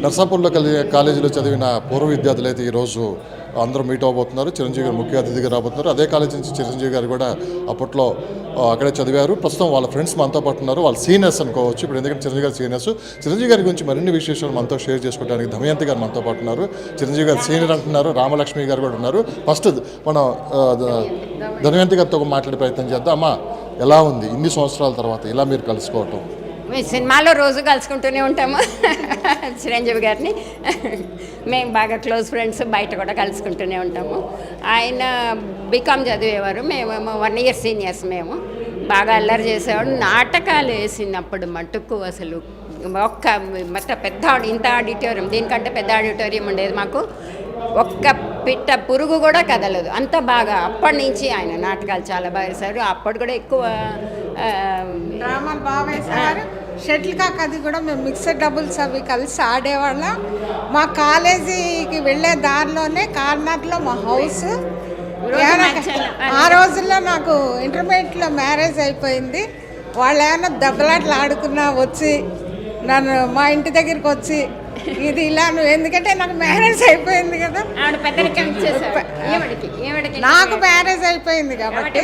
నర్సాపూర్లో కాలేజీలో చదివిన పూర్వ విద్యార్థులు అయితే ఈరోజు అందరూ మీట్ అవ్వబోతున్నారు. చిరంజీవి గారు ముఖ్య అతిథిగా రాబోతున్నారు. అదే కాలేజీ నుంచి చిరంజీవి గారు కూడా అప్పట్లో అక్కడే చదివారు. ప్రస్తుతం వాళ్ళ ఫ్రెండ్స్ మనతో పాటు ఉన్నారు. వాళ్ళ సీనియర్స్ అనుకోవచ్చు. ఇప్పుడు ఎందుకంటే చిరంజీవి గారు సీనియర్స్. చిరంజీవి గారి గురించి మరిన్ని విశేషాలు మనతో షేర్ చేసుకోవడానికి దమయంతి గారు మనతో పాటు ఉన్నారు. చిరంజీవి గారు సీనియర్ అంటున్నారు. రామలక్ష్మి గారు కూడా ఉన్నారు. ఫస్ట్ మనం దమయంతి గారితో మాట్లాడే ప్రయత్నం చేద్దాం. అమ్మా, ఎలా ఉంది ఇన్ని సంవత్సరాల తర్వాత ఇలా మీరు కలుసుకోవటం? మేము సినిమాలో రోజు కలుసుకుంటూనే ఉంటాము చిరంజీవి గారిని. మేము బాగా క్లోజ్ ఫ్రెండ్స్, బయట కూడా కలుసుకుంటూనే ఉంటాము. ఆయన బీకామ్ చదివేవారు, మేము 1 year సీనియర్స్. మేము బాగా అల్లరి చేసేవాడు. నాటకాలు వేసినప్పుడు మటుకు అసలు మొత్తం పెద్ద ఇంత ఆడిటోరియం, దీనికంటే పెద్ద ఆడిటోరియం ఉండేది మాకు. ఒక్క పిట్ట పురుగు కూడా కదలదు, అంత బాగా. అప్పటి నుంచి ఆయన నాటకాలు చాలా బాగా వేశారు. అప్పుడు కూడా ఎక్కువ డ్రామాలు బాగా వేసేవారు. షటిల్ కాక్ అది కూడా మేము మిక్సర్ డబుల్స్ అవి కలిసి ఆడేవాళ్ళం. మా కాలేజీకి వెళ్ళే దారిలోనే కార్నర్లో మా హౌస్. ఆ రోజుల్లో నాకు ఇంటర్మీడియట్లో మ్యారేజ్ అయిపోయింది. వాళ్ళు ఏమైనా దెబ్బలాట్లు ఆడుకున్నా వచ్చి నన్ను మా ఇంటి దగ్గరికి వచ్చి ఇది ఇలా నువ్వు, ఎందుకంటే నాకు మ్యారేజ్ అయిపోయింది కదా, నాకు మ్యారేజ్ అయిపోయింది కాబట్టి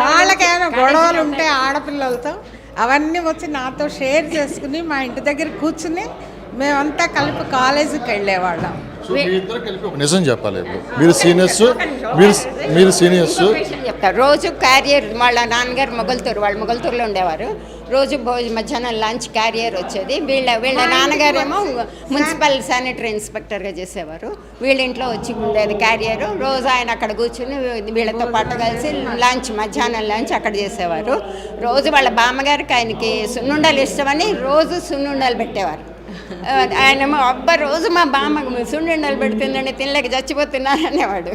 వాళ్ళకేమైనా గొడవలు ఉంటే ఆడపిల్లలతో అవన్నీ వచ్చి నాతో షేర్ చేసుకుని మా ఇంటి దగ్గర కూర్చుని మేమంతా కలిపి కాలేజీకి వెళ్ళేవాళ్ళం. నిజం చెప్పాలి, మీరు సీనియర్స్ చెప్తారు. రోజు క్యారియర్, వాళ్ళ నాన్నగారు మొగల్తూరులో ఉండేవారు. రోజు మధ్యాహ్నం లంచ్ క్యారియర్ వచ్చేది. వీళ్ళ నాన్నగారేమో మున్సిపల్ శానిటరీ ఇన్స్పెక్టర్గా చేసేవారు. వీళ్ళ ఇంట్లో వచ్చి ఉండేది క్యారియర్. రోజు ఆయన అక్కడ కూర్చుని వీళ్ళతో పాటు కలిసి మధ్యాహ్నం లంచ్ అక్కడ చేసేవారు. రోజు వాళ్ళ బామ్మగారికి ఆయనకి సున్నుండలు ఇష్టమని రోజు సున్నుండలు పెట్టేవారు. ఆయనేమో రోజు మా బామ్మ సున్నుండలు పెడుతుందండి, తినలేక చచ్చిపోతున్నారు అనేవాడు.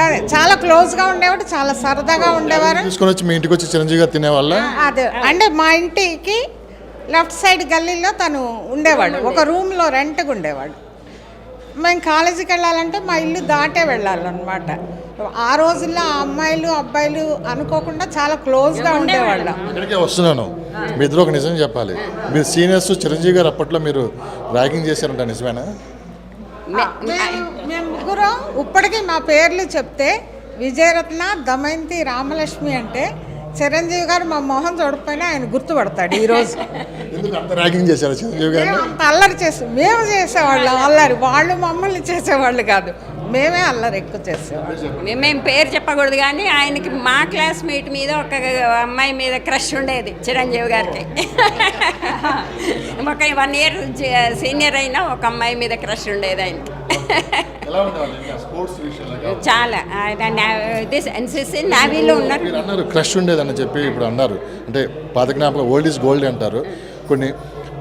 అదే చాలా క్లోజ్గా ఉండేవాడు, చాలా సరదాగా ఉండేవారు. తీసుకొని వచ్చి మీ ఇంటికి వచ్చి చిరంజీవి గారు తినేవాళ్ళ? అదే, అంటే మా ఇంటికి లెఫ్ట్ సైడ్ గల్లీలో తను ఉండేవాడు. ఒక రూమ్లో రెంట్గా ఉండేవాడు. మేము కాలేజీకి వెళ్ళాలంటే మా ఇల్లు దాటే వెళ్ళాలన్నమాట. ఆ రోజుల్లో ఆ అమ్మాయిలు అబ్బాయిలు అనుకోకుండా చాలా క్లోజ్గా ఉండేవాళ్ళం. ఇక్కడికే వస్తున్నాను, మీ ఇద్దరు ఒక నిజం చెప్పాలి. మీరు సీనియర్స్, చిరంజీవి గారు అప్పట్లో మీరు ర్యాగింగ్ చేశారంట, నిజమేనా? మేము ముగ్గురు ఇప్పటికీ మా పేర్లు చెప్తే విజయరత్న, దమయంతి, రామలక్ష్మి అంటే చిరంజీవి గారు మా మొహం చూడకపోయినా ఆయన గుర్తుపడతాడు. ఈరోజు ర్యాగింగ్ చేశారు చిరంజీవి గారు? అంత అల్లరి మేము చేసేవాళ్ళం అల్లరి. వాళ్ళు మమ్మల్ని చేసేవాళ్ళు కాదు, మేమే అల్లరి ఎక్కువ చేసేవాళ్ళం. మేము పేరు చెప్పకూడదు కానీ ఆయనకి మా క్లాస్మేట్ మీద ఒక అమ్మాయి మీద క్రష్ ఉండేది చిరంజీవి గారికి. ఒక 1 year సీనియర్ అయినా ఒక అమ్మాయి మీద క్రష్ ఉండేది ఆయనకి. చాలా. ఎన్సీసీ నావీలో ఉన్నారు. క్రష్ ఉండేదని చెప్పి ఇప్పుడు అన్నారు. అంటే పాత జ్ఞాపకం, ఓల్డ్ ఈజ్ గోల్డ్ అంటారు కొన్ని.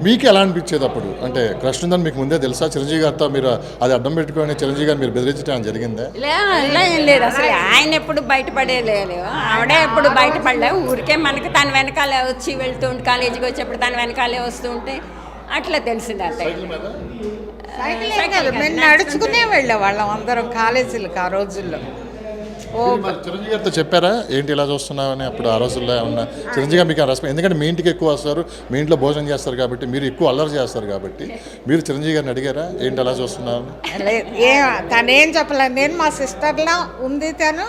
మీకు ఎలా అనిపించేది అప్పుడు? అంటే క్రష్ ఉందని మీకు ముందే తెలుసా? చిరంజీవి గారితో మీరు అది అడ్డం పెట్టుకొని చిరంజీవి గారు మీరు బెదిరించడం జరిగిందే? ఏం లేదు అసలు. ఆయన ఎప్పుడు బయటపడేలేదు, ఆవిడే ఎప్పుడు బయటపడలేదు. ఊరికే మనకు తన వెనకాలే వచ్చి వెళ్తూ ఉంటే, కాలేజీకి వచ్చేప్పుడు తన వెనకాలే వస్తూ ఉంటే అట్లా తెలిసింది. అంటే మేము నడుచుకునే వెళ్ళేవాళ్ళం అందరం కాలేజీలకు ఆ రోజుల్లో. చిరంజీవి గారితో చెప్పారా ఏంటి ఇలా చూస్తున్నావు అని? అప్పుడు ఆ రోజుల్లో ఏమన్నా చిరంజీవి గారు మీకు రెస్పాన్స్? ఎందుకంటే మీ ఇంటికి ఎక్కువ వస్తారు, మీ ఇంట్లో భోజనం చేస్తారు కాబట్టి, మీరు ఎక్కువ అల్లరి చేస్తారు కాబట్టి మీరు చిరంజీవి గారిని అడిగారా ఏంటి అలా చూస్తున్నావు? తనేం చెప్పలేదు. నేను మా సిస్టర్లా ఉంది తను.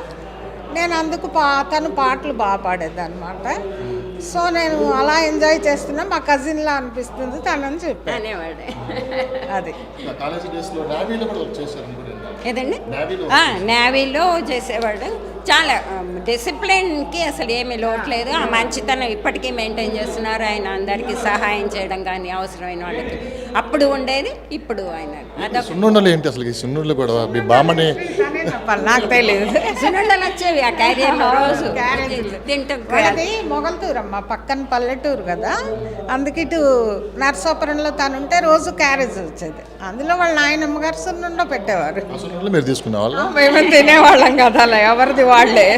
నేను అందుకు తను పాటలు బాగా పాడేది అనమాట. సో నేను అలా ఎంజాయ్ చేస్తున్నా, మా కజిన్లా అనిపిస్తుంది తనని చెప్పాను. అది ఏదండి, నేవీలో చేసేవాడు. చాలా డిసిప్లిన్కి అసలు ఏమీ లోట్లేదు. ఆ మంచితనం ఇప్పటికీ మెయింటైన్ చేస్తున్నారు. ఆయన అందరికీ సహాయం చేయడం కానీ అవసరమైన వాళ్ళకి అప్పుడు ఉండేది, ఇప్పుడు ఆయన. సున్నుండలు ఏంటి అసలు? సున్నుండలు కూడా మీ బామ్మని నాకు తెలియదు. సున్నుండలు వచ్చేవి ఆ క్యారియర్లో రోజు తింటూ. మొగల్తూరమ్మ పక్కన పల్లెటూరు కదా, అందుకే ఇటు నర్సాపురంలో తను ఉంటే రోజు క్యారేజ్ వచ్చేది. అందులో వాళ్ళ నాయనమ్మ గారు సున్నుండ పెట్టేవారు. మీరు తీసుకునే వాళ్ళు? మేము తినేవాళ్ళం కదా, అలా ఎవరిది వాళ్ళే.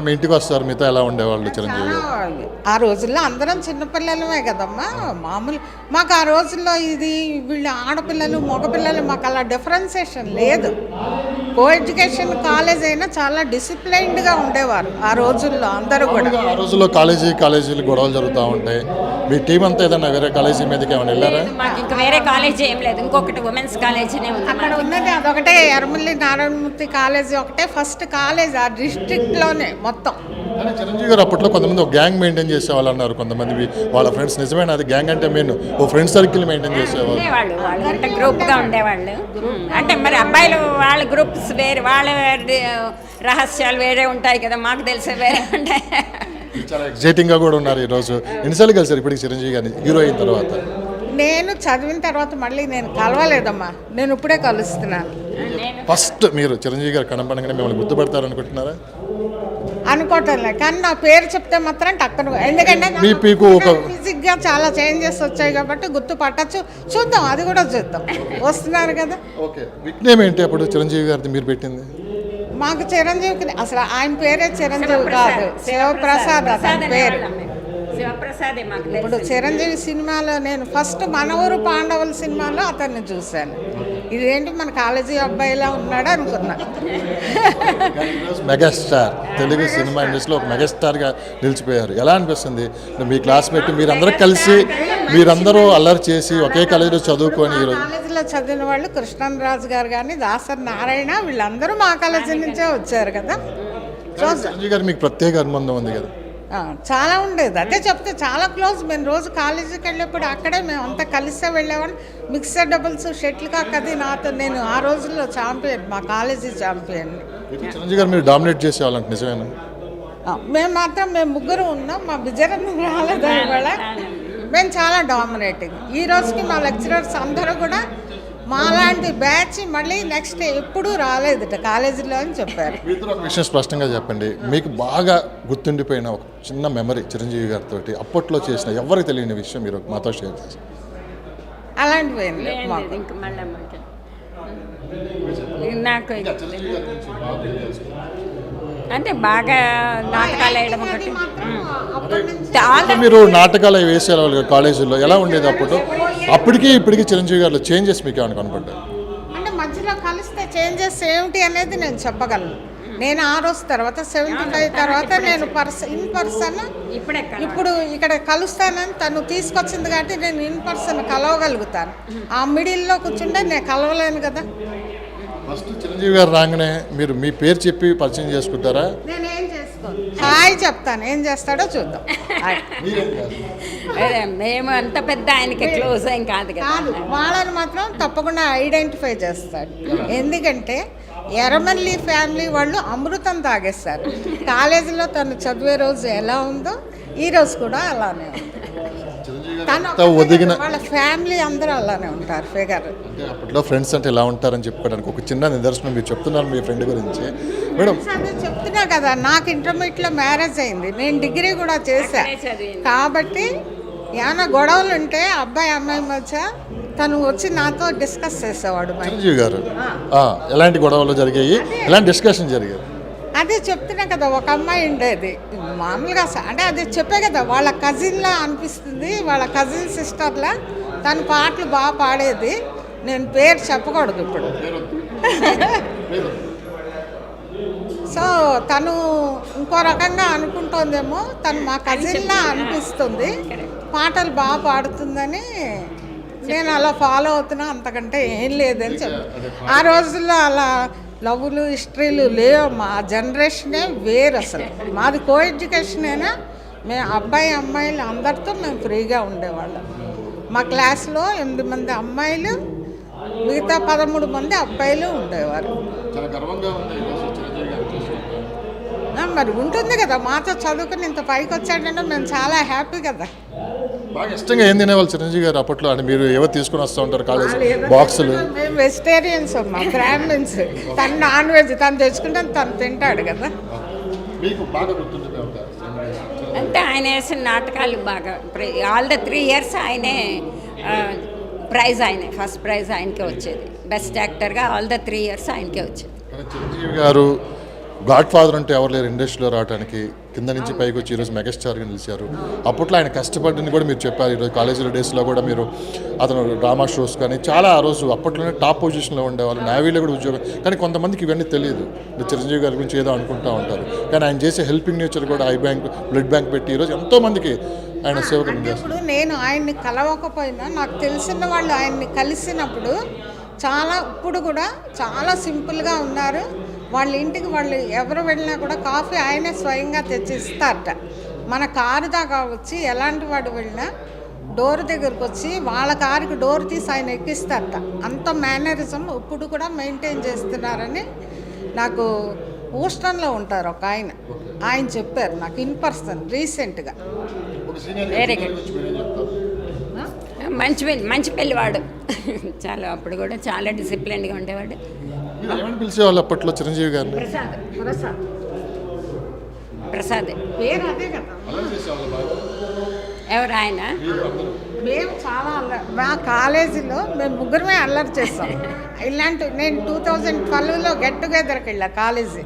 మీ ఇంటికి వస్తారు, మీతో ఎలా ఉండేవాళ్ళు చిరంజీవి గారు? ఆ రోజుల్లో అందరం చిన్నపిల్లలమే కదమ్మా. మామూలు మాకు ఆ రోజుల్లో ఇది వీళ్ళు ఆడపిల్లలు మగపిల్లలు మాకు అలా డిఫరెన్సియేషన్ లేదు. కో ఎడ్యుకేషన్ కాలేజ్ అయినా చాలా డిసిప్లైన్డ్గా ఉండేవారు ఆ రోజుల్లో అందరూ కూడా. ఆ రోజుల్లో కాలేజీలు గొడవలు జరుగుతూ ఉంటాయి. మీ టీం అంతా ఏదైనా వేరే కాలేజీ మీదకి ఏమైనా వెళ్ళారా? మాకు ఇంకా వేరే కాలేజ్ ఏం లేదు, ఇంకొకటి ఉమెన్స్ కాలేజీనే ఉంది. అక్కడ ఉన్నది అదొకటే, ఎర్రమల్లి నారాయణమూర్తి కాలేజ్ ఒకటే ఫస్ట్ కాలేజ్ ఆ డిస్ట్రిక్ట్లోనే మొత్తం. కానీ చిరంజీవి గారు అప్పట్లో కొంతమంది ఒక గ్యాంగ్ మెయింటైన్ చేసేవాళ్ళు అన్నారు. కొంతమంది వాళ్ళ ఫ్రెండ్స్, నిజమేనా అది? గ్యాంగ్ అంటే మెయిన్ ఓ ఫ్రెండ్ సర్కిల్ మెయింటైన్ చేసేవాళ్ళు. వాళ్ళు అంటే గ్రూప్గా ఉండేవాళ్ళు. అంటే మరి అబ్బాయిలు వాళ్ళ గ్రూప్స్ వేరే, వాళ్ళ రహస్యాలు వేరే ఉంటాయి కదా, మాకు తెలిసే వేరే ఉంటాయి. చాలా ఎక్సైటింగ్గా కూడా ఉన్నారు ఈరోజు. ఎన్నిసార్లు కలిసారు ఇప్పటికి చిరంజీవి గారిని హీరో అయిన తర్వాత? నేను చదివిన తర్వాత మళ్ళీ నేను కలవలేదమ్మా, నేను ఇప్పుడే కలుస్తున్నాను. ఫస్ట్ మీరు చిరంజీవి గారు కనపడగానే మిమ్మల్ని గుర్తుపడతారు అనుకుంటున్నారా? అనుకోవటం లేదు, కానీ నా పేరు చెప్తే మాత్రం టక్కన, ఎందుకంటే మీకు ఒక ఫిజిక్గా చాలా చేంజెస్ వచ్చాయి కాబట్టి గుర్తుపట్టచ్చు. చూద్దాం, అది కూడా చూద్దాం, వస్తున్నారు కదా. ఓకే, నిక్నేమ్ ఏంటి అప్పుడు చిరంజీవి గారిది మీరు పెట్టింది? మాకు చిరంజీవికి అసలు ఆయన పేరే చిరంజీవి కాదు, శివప్రసాద్ అతని పేరు. శివప్రసాదే మాకు ఇప్పుడు చిరంజీవి సినిమాలో నేను ఫస్ట్ మన ఊరు పాండవుల సినిమాలో అతన్ని చూశాను. ఇదేంటి మన కాలేజీ అబ్బాయిలా ఉన్నాడు అనుకున్నా. మెగాస్టార్, తెలుగు సినిమా ఇండస్ట్రీలో ఒక మెగాస్టార్గా నిలిచిపోయారు. ఎలా అనిపిస్తుంది మీ క్లాస్మేట్ మీరందరూ కలిసి మీరందరూ అల్లరి చేసి ఒకే కాలేజీలో చదువుకొని ఈరోజు? కాలేజీలో చదివిన వాళ్ళు కృష్ణరాజు గారు కానీ దాసరి నారాయణ వీళ్ళందరూ మా కాలేజీ నుంచే వచ్చారు కదా. చిరంజీవి గారు మీకు ప్రత్యేక అనుబంధం ఉంది కదా? చాలా ఉండేది, అదే చెప్తే చాలా క్లోజ్. మేము రోజు కాలేజీకి వెళ్ళేప్పుడు అక్కడే మేము అంతా కలిసే వెళ్ళేవాళ్ళం. మిక్సర్ డబుల్స్, షటిల్ కాక్ అది నాతో, నేను ఆ రోజుల్లో ఛాంపియన్, మా కాలేజీ ఛాంపియన్. చిరంజీవి గారు మీరు డామినేట్ చేసేవాళ్ళంటే నిజమేనా? మేము ముగ్గురు ఉన్నాం, మా విజయరంగం రాలేదు ఇవాళ. మేము చాలా డామినేటింగ్. ఈ రోజుకి మా లెక్చరర్స్ అందరూ కూడా మాలాంటి బ్యాచ్ మళ్ళీ నెక్స్ట్ ఎప్పుడూ రాలేదుట కాలేజీలో అని చెప్పారు. మీతో ఒక విషయం స్పష్టంగా చెప్పండి, మీకు బాగా గుర్తుండిపోయిన ఒక చిన్న మెమరీ చిరంజీవి గారితో అప్పట్లో చేసిన ఎవరికి తెలియని విషయం మీరు మాతో షేర్ చేసి? అలాంటివి ఏం లేవు మాకు. ఇంక మళ్ళీ నాకు అంటే బాగా నాటకాలు వేయడం ఒకటి. మీరు నాటకాలు వేసేవాళ్ళు కాలేజీలో, ఎలా ఉండేది అప్పుడు? అప్పటికి ఇప్పటికి చిరంజీవి గారిలో చేంజెస్ మీకు ఏమైనా కనపడ్డాయి? అంటే మధ్యలో కలిస్తే చేంజెస్ ఏమిటి అనేది నేను చెప్పగలను. నేను ఆ రోజు తర్వాత 75 తర్వాత నేను ఇన్ పర్సన్ ఇప్పుడు ఇక్కడ కలుస్తానని తను తీసుకొచ్చింది కాబట్టి నేను ఇన్ పర్సన్ కలవగలుగుతాను. ఆ మిడిల్లో కూర్చుంటే నేను కలవలేను కదా. ఫస్ట్ చిరంజీవి గారు రాగానే మీరు మీ పేరు చెప్పి పరిచయం చేసుకుంటారా? నేను ఏం చేసుకోను, హాయ్ చెప్తాను, ఏం చేస్తాడో చూద్దాం. మేము అంత పెద్ద ఆయనకి క్లోజ్ ఏం కాదు కదా. వాళ్ళని మాత్రం తప్పకుండా ఐడెంటిఫై చేస్తాడు. ఎందుకంటే ఎర్రమల్లి ఫ్యామిలీ వాళ్ళు అమృతం తాగేస్తారు. కాలేజీలో తను చదివే రోజు ఎలా ఉందో ఈ రోజు కూడా అలానే ఉంది. వాళ్ళ ఫ్యామిలీ అందరూ అలానే ఉంటారు. ఫిగర్ అంటే అప్పట్లో ఫ్రెండ్స్ అంటే ఎలా ఉంటారని చెప్పుకోవడానికి ఒక చిన్న నిదర్శనం మీరు చెప్తున్నారు మీ ఫ్రెండ్ గురించి. మేడం అదే చెప్తున్నా కదా, నాకు ఇంటర్మీడియట్లో మ్యారేజ్ అయింది, నేను డిగ్రీ కూడా చేశా. కాబట్టి ఏమైనా గొడవలు ఉంటే అబ్బాయి అమ్మాయి మధ్య తను వచ్చి నాతో డిస్కస్ చేసేవాడు. చిరంజీవి గారు ఎలాంటి గొడవలు జరిగాయి, ఎలాంటి డిస్కషన్ జరిగాయి? అదే చెప్తున్నా కదా, ఒక అమ్మాయి ఉండేది మామూలుగా, అంటే అదే చెప్పే కదా, వాళ్ళ కజిన్లా అనిపిస్తుంది, వాళ్ళ కజిన్ సిస్టర్లా. తను పాటలు బాగా పాడేది, నేను పేరు చెప్పకూడదు ఇప్పుడు. సో తను ఇంకో రకంగా అనుకుంటోందేమో, తను మా కజిన్లా అనిపిస్తుంది, పాటలు బాగా పాడుతుందని నేను అలా ఫాలో అవుతున్నా, అంతకంటే ఏం లేదని చెప్పి. ఆ రోజుల్లో అలా లవ్లు హిస్టరీలు లేవు, మా జనరేషనే వేరు. అసలు మాది కో ఎడ్యుకేషనేనా, మేము అబ్బాయి అమ్మాయిలు అందరితో మేము ఫ్రీగా ఉండేవాళ్ళం. మా క్లాస్లో 8 మంది అమ్మాయిలు, మిగతా 13 మంది అబ్బాయిలు ఉండేవారు. మరి ఉంటుంది కదా, మాతో చదువుకుని ఇంత పైకి వచ్చాడంటే మేము చాలా హ్యాపీ కదా. బాగా ఇష్టంగా ఏం తినేవాళ్ళు చిరంజీవి గారు అప్పట్లో? అంటే మీరు ఎవరు తీసుకుని వస్తూ ఉంటారు కాలేజ్ బాక్సులు? మేము వెజిటేరియన్స్ అమ్మా, బ్రాహ్మిన్స్. తను నాన్ వెజ్, తను తెచ్చుకుంటే తను తింటాడు కదా. మీకు బాగా గుర్తుండిపోయి ఉంటారు అంటే ఆయన వేసిన నాటకాలు బాగా, ఆల్ ద 3 years ఆయనే ప్రైజ్, ఆయనే ఫస్ట్ ప్రైజ్ ఆయనకే వచ్చేది. బెస్ట్ యాక్టర్గా ఆల్ ద 3 years ఆయనకే వచ్చేది. చిరంజీవి గారు గాడ్ ఫాదర్ అంటే ఎవరు లేరు ఇండస్ట్రీలో రావడానికి. కింద నుంచి పైకి వచ్చి ఈరోజు మెగాస్టార్గా నిలిచారు. అప్పట్లో ఆయన కష్టపడ్డని కూడా మీరు చెప్పారు. ఈరోజు కాలేజీలో డేస్లో కూడా మీరు అతను డ్రామా షోస్ కానీ చాలా ఆ రోజు అప్పట్లోనే టాప్ పొజిషన్లో ఉండేవాళ్ళు, నేవీలో కూడా ఉద్యోగం. కానీ కొంతమందికి ఇవన్నీ తెలియదు. చిరంజీవి గారి గురించి ఏదో అనుకుంటూ ఉంటారు, కానీ ఆయన చేసే హెల్పింగ్ నేచర్ కూడా ఐ బ్యాంక్, బ్లడ్ బ్యాంక్ పెట్టి ఈరోజు ఎంతోమందికి ఆయన సేవకులు అంటే చేస్తారు. ఇప్పుడు నేను ఆయన్ని కలవకపోయినా నాకు తెలిసిన వాళ్ళు ఆయన్ని కలిసినప్పుడు ఇప్పుడు కూడా చాలా సింపుల్గా ఉన్నారు. వాళ్ళ ఇంటికి వాళ్ళు ఎవరు వెళ్ళినా కూడా కాఫీ ఆయనే స్వయంగా తెచ్చి ఇస్తారట. మన కారు దాకా వచ్చి ఎలాంటి వాడు వెళ్ళినా డోర్ దగ్గరకు వచ్చి వాళ్ళ కారుకి డోర్ తీసి ఆయన ఎక్కిస్తారట. అంత మేనరిజం ఇప్పుడు కూడా మెయింటైన్ చేస్తున్నారని నాకు హూస్టన్లో ఉంటారు ఒక ఆయన చెప్పారు నాకు ఇన్ పర్సన్ రీసెంట్గా. Very good. మంచి పెళ్ళివాడు. చాలా అప్పుడు కూడా చాలా డిసిప్లిన్గా ఉండేవాడు. ఏమని పిలిచేవాళ్ళు అప్పట్లో చిరంజీవి గారిని? ప్రసాద్ పేరు అదే కదా. ఎవరు ఆయన? మేము చాలా మా కాలేజీలో మేము ముగ్గురమే అల్లరి చేస్తాం. నేను 2012లో గెట్ టుగెదర్కి వెళ్ళా కాలేజీ.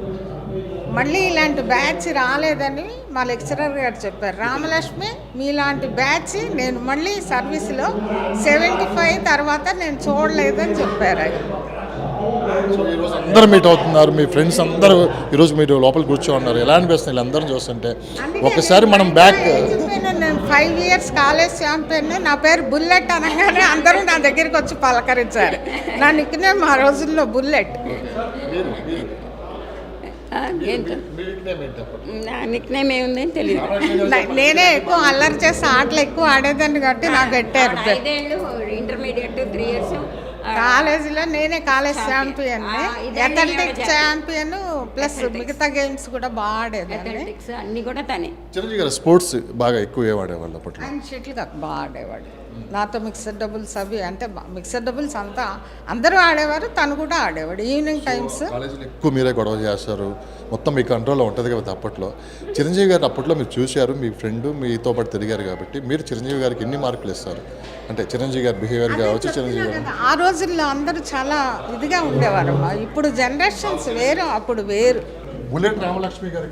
మళ్ళీ ఇలాంటి బ్యాచ్ రాలేదని మా లెక్చరర్ గారు చెప్పారు. రామలక్ష్మి మీలాంటి బ్యాచ్ నేను మళ్ళీ సర్వీస్లో 75 తర్వాత నేను చూడలేదని చెప్పారు ఆయన. అందరూ మీట్ అవుతున్నారు, మీ ఫ్రెండ్స్ అందరూ ఈరోజు మీరు లోపల కూర్చో ఉన్నారు. ఎలా అనిపిస్తుంది వీళ్ళందరూ చూస్తుంటే? ఒకసారి మనం బ్యాక్ నేను 5 ఇయర్స్ కాలేజ్ ఛాంపియన్. నా పేరు బుల్లెట్ అనగానే అందరూ నా దగ్గరికి వచ్చి పలకరించారు. నా నిక్నేమ్ ఆ రోజుల్లో బుల్లెట్. నా నిక్నేమ్ ఏముంది తెలియదు. నేనే ఎక్కువ అల్లరి చేసి ఆటలు ఎక్కువ ఆడేదాన్ని కాబట్టి నాకు పెట్టారు. 5 ఏళ్ళు ఇంటర్మీడియట్ 3 ఇయర్స్ కాలేజీలో నేనే college champion, athletics champion, plus మిగతా గేమ్స్ కూడా బాగా ఆడేదాన్ని. అథ్లెటిక్స్ అన్నీ కూడా తనే. చిరంజీవి గారు స్పోర్ట్స్ బాగా ఎక్కువ ఆడేవాళ్ళు అప్పట్లో. ఆయన షటిల్ కాక్ బాగా ఆడేవాడు. నాతో మిక్సర్ డబుల్స్ అవి అంటే మిక్సర్ డబుల్స్ అంతా అందరూ ఆడేవారు, తను కూడా ఆడేవాడు. ఈవినింగ్ టైమ్స్ కాలేజీలో ఎక్కువ మీరే గొడవ చేస్తారు, మొత్తం మీ కంట్రోల్లో ఉంటుంది కదా అప్పట్లో. చిరంజీవి గారు అప్పట్లో మీరు చూశారు, మీ ఫ్రెండ్ మీతో పాటు తిరిగారు కాబట్టి మీరు చిరంజీవి గారికి ఎన్ని మార్కులు ఇస్తారు? అంటే చిరంజీవి గారి బిహేవియర్ కావచ్చు, చిరంజీవి గారు ఆ రోజుల్లో అందరూ చాలా ఇదిగా ఉండేవారు. ఇప్పుడు జనరేషన్స్ వేరు, అప్పుడు వేరు. బుల్లెట్ రామలక్ష్మి గారు